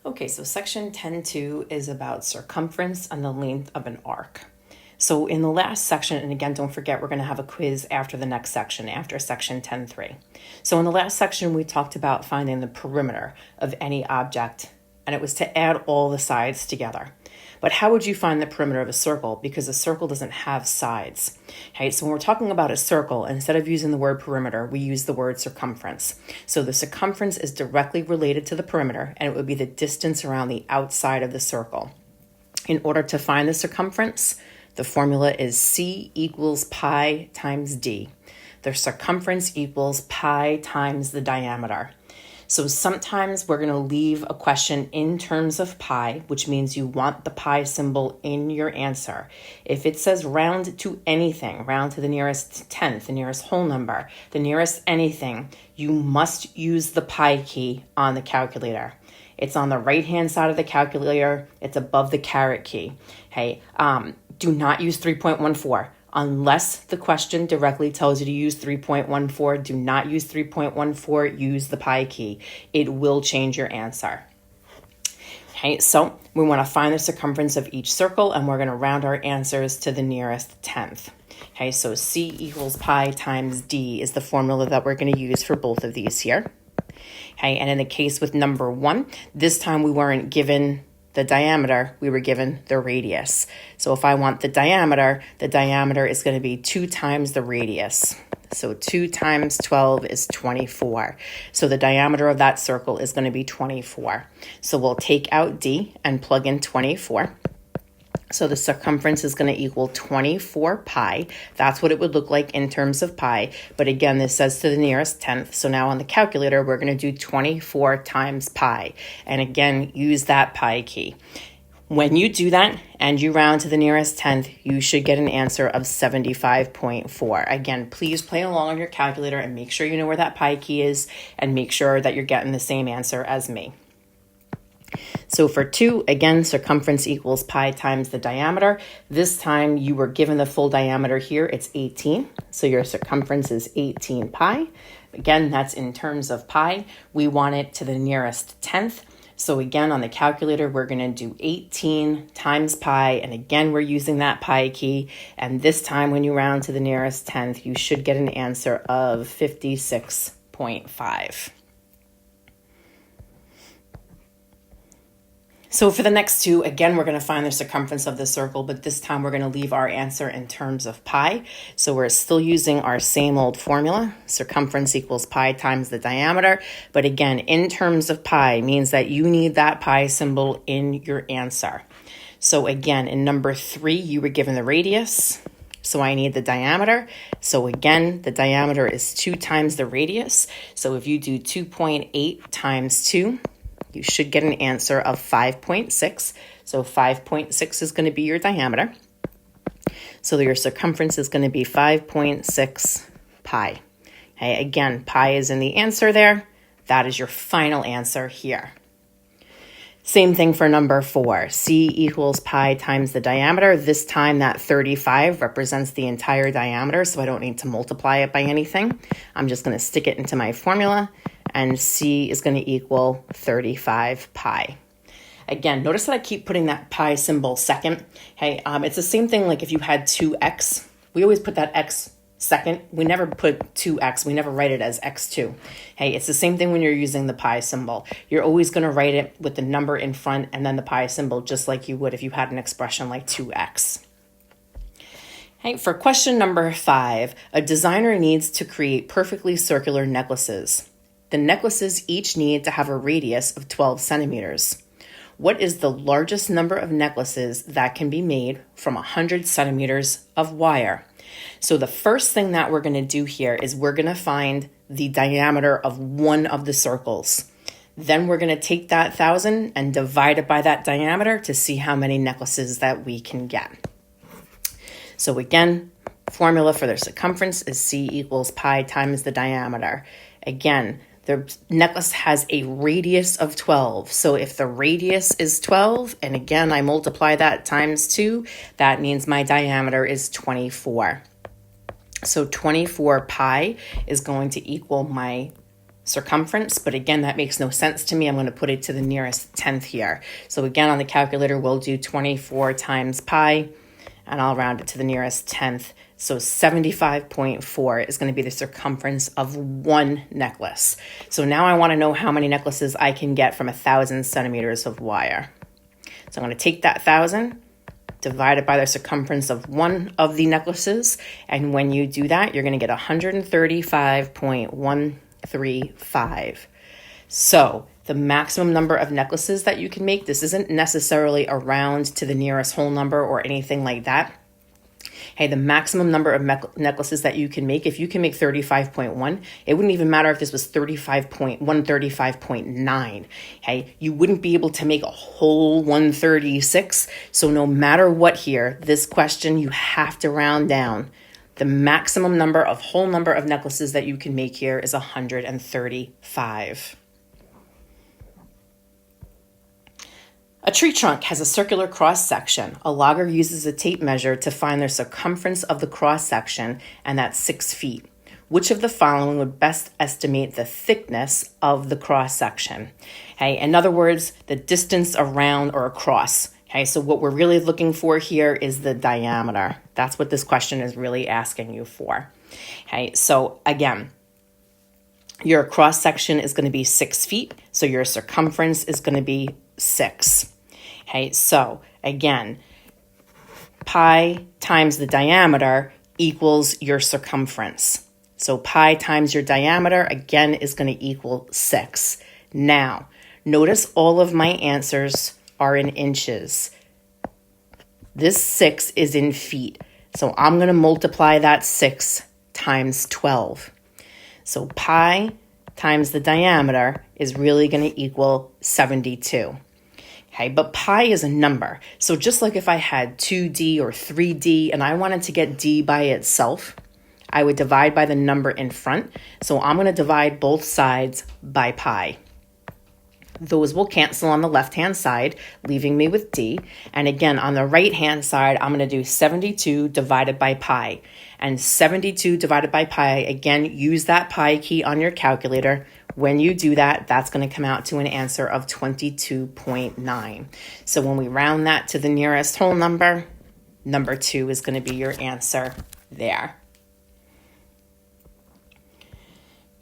Okay, so section 10.2 is about circumference and the length of an arc. So in the last section, and again, don't forget, we're going to have a quiz after the next section, after section 10.3. So in the last section, we talked about finding the perimeter of any object, and it was to add all the sides together. But how would you find the perimeter of a circle? Because a circle doesn't have sides. Okay, so when we're talking about a circle, instead of using the word perimeter, we use the word circumference. So the circumference is directly related to the perimeter, and it would be the distance around the outside of the circle. In order to find the circumference, the formula is C equals pi times D. The circumference equals pi times the diameter. So sometimes we're going to leave a question in terms of pi, which means you want the pi symbol in your answer. If it says round to anything, round to the nearest tenth, the nearest whole number, the nearest anything, you must use the pi key on the calculator. It's on the right-hand side of the calculator. It's above the caret key. Hey, do not use 3.14. Unless the question directly tells you to use 3.14, do not use 3.14, use the pi key. It will change your answer. Okay, so we want to find the circumference of each circle, and we're going to round our answers to the nearest tenth. Okay, so C equals pi times D is the formula that we're going to use for both of these here. Okay, and in the case with number 1, this time we weren't given the diameter, we were given the radius. So if I want the diameter is going to be 2 times the radius. So 2 times 12 is 24. So the diameter of that circle is going to be 24. So we'll take out D and plug in 24. So the circumference is going to equal 24 pi. That's what it would look like in terms of pi. But again, this says to the nearest tenth. So now on the calculator, we're going to do 24 times pi. And again, use that pi key. When you do that and you round to the nearest tenth, you should get an answer of 75.4. Again, please play along on your calculator and make sure you know where that pi key is and make sure that you're getting the same answer as me. So for 2, again, circumference equals pi times the diameter. This time you were given the full diameter here. It's 18. So your circumference is 18 pi. Again, that's in terms of pi. We want it to the nearest tenth. So again, on the calculator, we're going to do 18 times pi. And again, we're using that pi key. And this time when you round to the nearest tenth, you should get an answer of 56.5. So for the next 2, again, we're going to find the circumference of the circle, but this time we're going to leave our answer in terms of pi. So we're still using our same old formula. Circumference equals pi times the diameter. But again, in terms of pi means that you need that pi symbol in your answer. So again, in number 3, you were given the radius. So I need the diameter. So again, the diameter is 2 times the radius. So if you do 2.8 times 2, you should get an answer of 5.6. So 5.6 is going to be your diameter. So your circumference is going to be 5.6 pi. Okay, again, pi is in the answer there. That is your final answer here. Same thing for number 4. C equals pi times the diameter. This time that 35 represents the entire diameter, so I don't need to multiply it by anything. I'm just going to stick it into my formula, and C is going to equal 35 pi. Again, notice that I keep putting that pi symbol second. Hey, it's the same thing like if you had 2x. We always put that x second. We never put 2x. We never write it as x2. Hey, it's the same thing when you're using the pi symbol. You're always going to write it with the number in front and then the pi symbol, just like you would if you had an expression like 2x. Hey, for question number 5, a designer needs to create perfectly circular necklaces. The necklaces each need to have a radius of 12 centimeters. What is the largest number of necklaces that can be made from 100 centimeters of wire? So the first thing that we're going to do here is we're going to find the diameter of one of the circles. Then we're going to take that 1,000 and divide it by that diameter to see how many necklaces that we can get. So again, formula for their circumference is C equals pi times the diameter. Again, the necklace has a radius of 12. So if the radius is 12, and again, I multiply that times 2, that means my diameter is 24. So 24 pi is going to equal my circumference, but again, that makes no sense to me. I'm going to put it to the nearest tenth here. So again, on the calculator, we'll do 24 times pi, and I'll round it to the nearest tenth. So 75.4 is going to be the circumference of one necklace. So now I want to know how many necklaces I can get from 1,000 centimeters of wire. So I'm going to take that 1,000, divide it by the circumference of one of the necklaces, and when you do that, you're going to get 135.135. So the maximum number of necklaces that you can make, this isn't necessarily a round to the nearest whole number or anything like that. Hey, the maximum number of necklaces that you can make, if you can make 35.1, it wouldn't even matter if this was 35.9. Hey, you wouldn't be able to make a whole 136. So no matter what here, this question, you have to round down. The maximum number of whole number of necklaces that you can make here is 135. A tree trunk has a circular cross-section. A logger uses a tape measure to find the circumference of the cross-section, and that's 6 feet. Which of the following would best estimate the thickness of the cross-section? Okay, in other words, the distance around or across. Okay, so what we're really looking for here is the diameter. That's what this question is really asking you for. Okay, so again, your cross-section is going to be 6 feet, so your circumference is going to be 6. Okay, so again, pi times the diameter equals your circumference. So pi times your diameter, again, is going to equal 6. Now, notice all of my answers are in inches. This 6 is in feet. So I'm going to multiply that 6 times 12. So pi times the diameter is really going to equal 72. Okay, but pi is a number. So just like if I had 2d or 3d and I wanted to get d by itself, I would divide by the number in front. So I'm going to divide both sides by pi. Those will cancel on the left-hand side, leaving me with d. And again, on the right-hand side, I'm going to do 72 divided by pi. And 72 divided by pi, again, use that pi key on your calculator. When you do that, that's going to come out to an answer of 22.9. So when we round that to the nearest whole number, number 2 is going to be your answer there.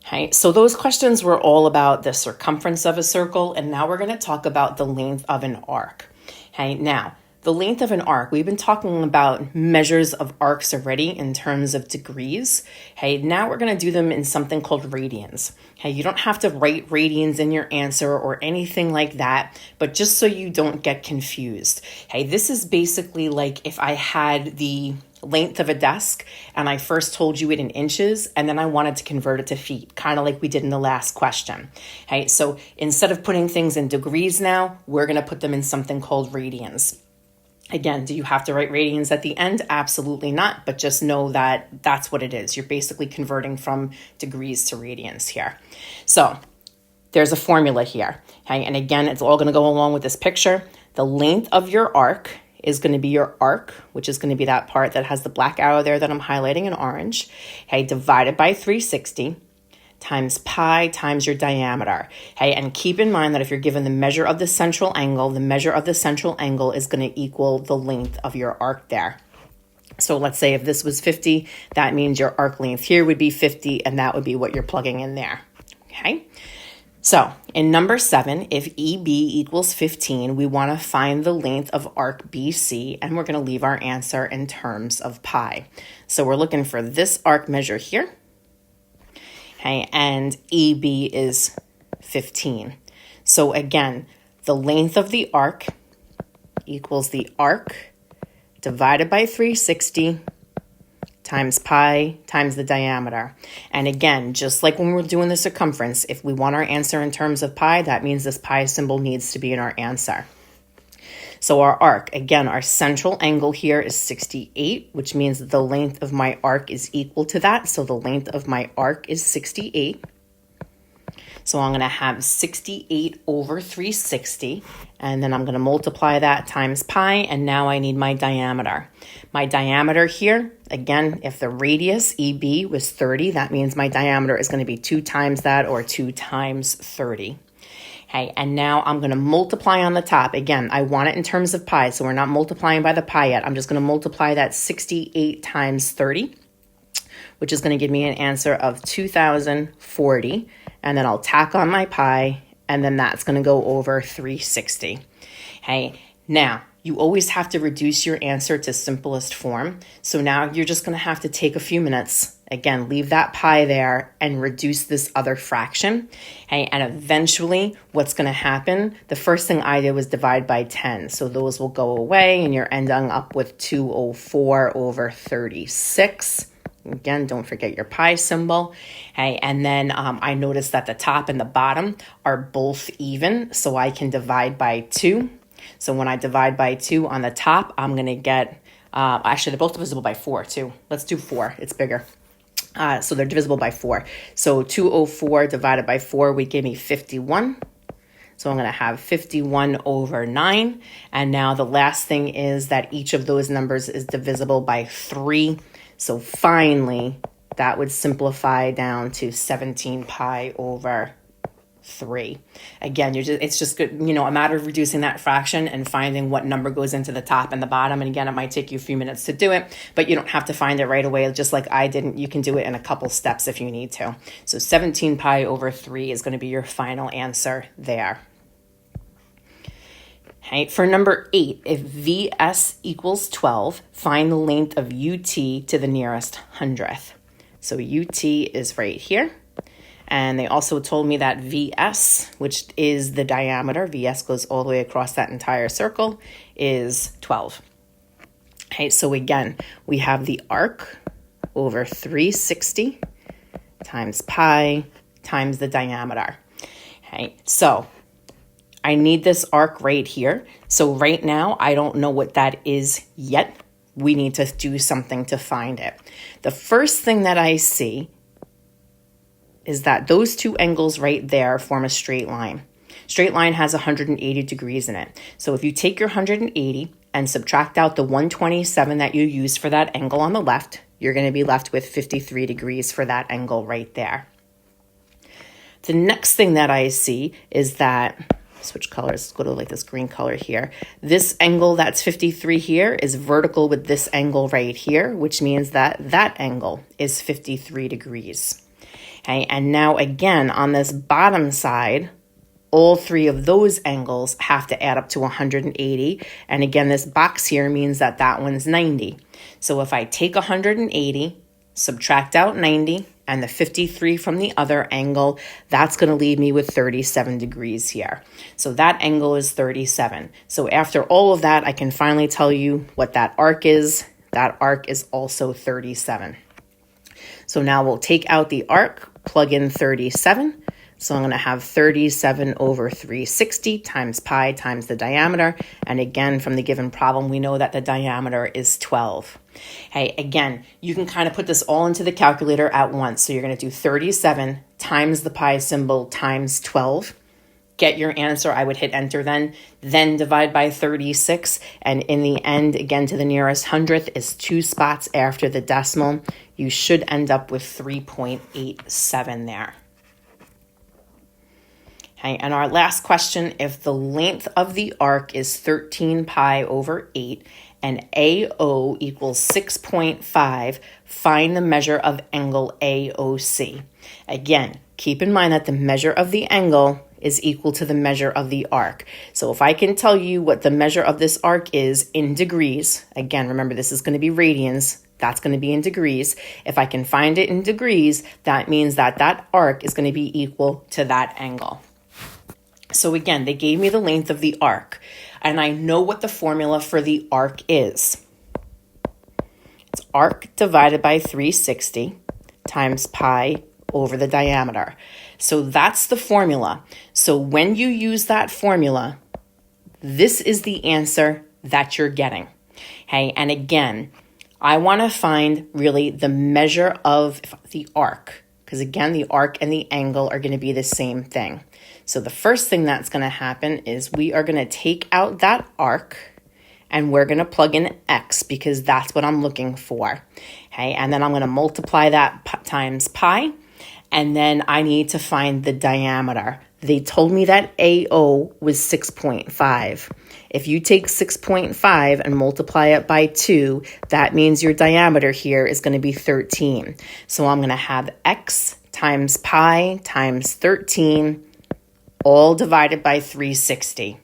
Okay, so those questions were all about the circumference of a circle, and now we're going to talk about the length of an arc. Okay, now, the length of an arc, we've been talking about measures of arcs already in terms of degrees. Okay, now we're going to do them in something called radians. Okay, you don't have to write radians in your answer or anything like that, but just so you don't get confused. Okay, this is basically like if I had the length of a desk and I first told you it in inches and then I wanted to convert it to feet, kind of like we did in the last question. Okay, so instead of putting things in degrees now, we're going to put them in something called radians. Again, do you have to write radians at the end? Absolutely not, but just know that that's what it is. You're basically converting from degrees to radians here. So there's a formula here, okay? And again, it's all going to go along with this picture. The length of your arc is going to be your arc, which is going to be that part that has the black arrow there that I'm highlighting in orange, okay, divided by 360. Times pi times your diameter. Okay, and keep in mind that if you're given the measure of the central angle, the measure of the central angle is going to equal the length of your arc there. So let's say if this was 50, that means your arc length here would be 50, and that would be what you're plugging in there. Okay, so in number 7, if EB equals 15, we want to find the length of arc BC, and we're going to leave our answer in terms of pi. So we're looking for this arc measure here. Okay, and EB is 15. So again, the length of the arc equals the arc divided by 360 times pi times the diameter. And again, just like when we're doing the circumference, if we want our answer in terms of pi, that means this pi symbol needs to be in our answer. So our arc, again, our central angle here is 68, which means that the length of my arc is equal to that. So the length of my arc is 68. So I'm going to have 68 over 360, and then I'm going to multiply that times pi, and now I need my diameter. My diameter here, again, if the radius, EB, was 30, that means my diameter is going to be 2 times that, or 2 times 30. Okay, and now I'm going to multiply on the top. Again, I want it in terms of pi, so we're not multiplying by the pi yet. I'm just going to multiply that 68 times 30, which is going to give me an answer of 2,040. And then I'll tack on my pi, and then that's going to go over 360. Okay, now you always have to reduce your answer to simplest form. So now you're just going to have to take a few minutes. Again, leave that pi there and reduce this other fraction. Okay, and eventually what's going to happen, the first thing I did was divide by 10. So those will go away, and you're ending up with 204 over 36. Again, don't forget your pi symbol. Okay, and then I noticed that the top and the bottom are both even, so I can divide by 2. So when I divide by 2 on the top, I'm going to get, actually, they're both divisible by 4 too. Let's do 4. It's bigger. So they're divisible by 4. So 204 divided by 4 would give me 51. So I'm going to have 51 over 9. And now the last thing is that each of those numbers is divisible by 3. So finally, that would simplify down to 17 pi over 3. Again, it's just good, a matter of reducing that fraction and finding what number goes into the top and the bottom. And again, it might take you a few minutes to do it, but you don't have to find it right away, just like I didn't. You can do it in a couple steps if you need to. So 17 pi over 3 is going to be your final answer there. Okay, for number 8, if VS equals 12, find the length of UT to the nearest hundredth. So UT is right here. And they also told me that VS, which is the diameter, VS goes all the way across that entire circle, is 12. Okay, so again, we have the arc over 360 times pi times the diameter. Okay, so I need this arc right here. So right now, I don't know what that is yet. We need to do something to find it. The first thing that I see is that those two angles right there form a straight line. Straight line has 180 degrees in it. So if you take your 180 and subtract out the 127 that you used for that angle on the left, you're going to be left with 53 degrees for that angle right there. The next thing that I see is that, switch colors, go to like this green color here. This angle that's 53 here is vertical with this angle right here, which means that that angle is 53 degrees. Okay, and now again, on this bottom side, all three of those angles have to add up to 180. And again, this box here means that that one's 90. So if I take 180, subtract out 90, and the 53 from the other angle, that's going to leave me with 37 degrees here. So that angle is 37. So after all of that, I can finally tell you what that arc is. That arc is also 37. So now we'll take out the arc, plug in 37. So I'm going to have 37 over 360 times pi times the diameter. And again, from the given problem, we know that the diameter is 12. Hey, again, you can kind of put this all into the calculator at once. So you're going to do 37 times the pi symbol times 12. Get your answer. I would hit enter then divide by 36. And in the end, again, to the nearest hundredth is 2 spots after the decimal. You should end up with 3.87 there. Okay, and our last question, if the length of the arc is 13 pi over 8 and AO equals 6.5, find the measure of angle AOC. Again, keep in mind that the measure of the angle is equal to the measure of the arc. So if I can tell you what the measure of this arc is in degrees, again, remember this is going to be radians, that's going to be in degrees. If I can find it in degrees, that means that that arc is going to be equal to that angle. So again, they gave me the length of the arc, and I know what the formula for the arc is. It's arc divided by 360 times pi over the diameter. So that's the formula. So when you use that formula, this is the answer that you're getting. Okay, and again, I want to find really the measure of the arc, because again, the arc and the angle are going to be the same thing. So the first thing that's going to happen is we are going to take out that arc and we're going to plug in x because that's what I'm looking for. Okay, and then I'm going to multiply that times pi, and then I need to find the diameter. They told me that AO was 6.5. If you take 6.5 and multiply it by 2, that means your diameter here is going to be 13. So I'm going to have x times pi times 13, all divided by 360.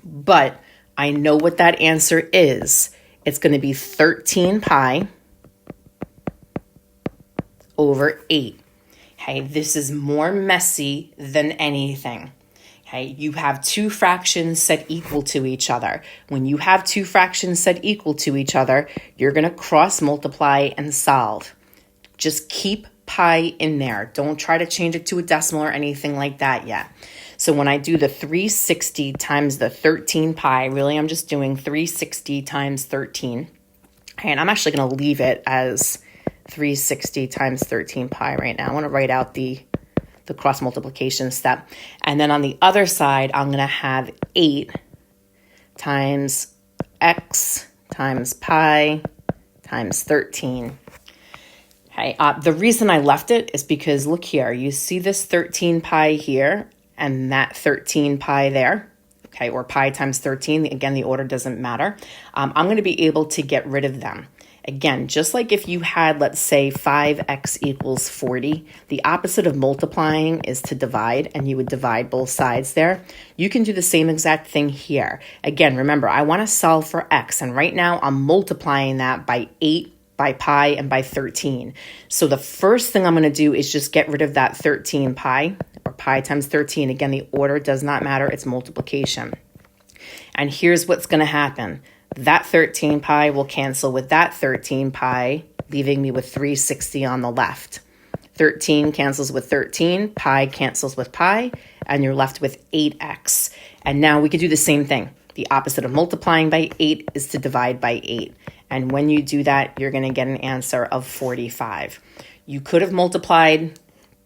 But I know what that answer is. It's going to be 13 pi over 8. Okay, this is more messy than anything. Okay, you have two fractions set equal to each other. When you have two fractions set equal to each other, you're going to cross multiply and solve. Just keep pi in there. Don't try to change it to a decimal or anything like that yet. So when I do the 360 times the 13 pi, really I'm just doing 360 times 13. And I'm actually going to leave it as 360 times 13 pi right now. I want to write out the cross multiplication step. And then on the other side, I'm going to have 8 times x times pi times 13. Okay, the reason I left it is because look here, you see this 13 pi here and that 13 pi there, okay, or pi times 13. Again, the order doesn't matter. I'm going to be able to get rid of them. Again, just like if you had, let's say, 5x equals 40, the opposite of multiplying is to divide, and you would divide both sides there. You can do the same exact thing here. Again, remember, I want to solve for x, and right now I'm multiplying that by 8, by pi, and by 13. So the first thing I'm going to do is just get rid of that 13 pi, or pi times 13. Again, the order does not matter, it's multiplication. And here's what's going to happen. That 13 pi will cancel with that 13 pi, leaving me with 360 on the left. 13 cancels with 13, pi cancels with pi, and you're left with 8x. And now we could do the same thing. The opposite of multiplying by 8 is to divide by 8. And when you do that, you're going to get an answer of 45. You could have multiplied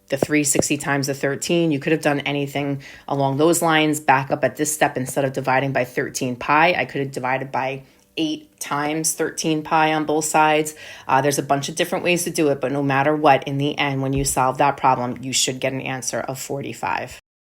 the 360 times the 13. You could have done anything along those lines. Back up at this step, instead of dividing by 13 pi, I could have divided by 8 times 13 pi on both sides. There's a bunch of different ways to do it, but no matter what, in the end, when you solve that problem, you should get an answer of 45.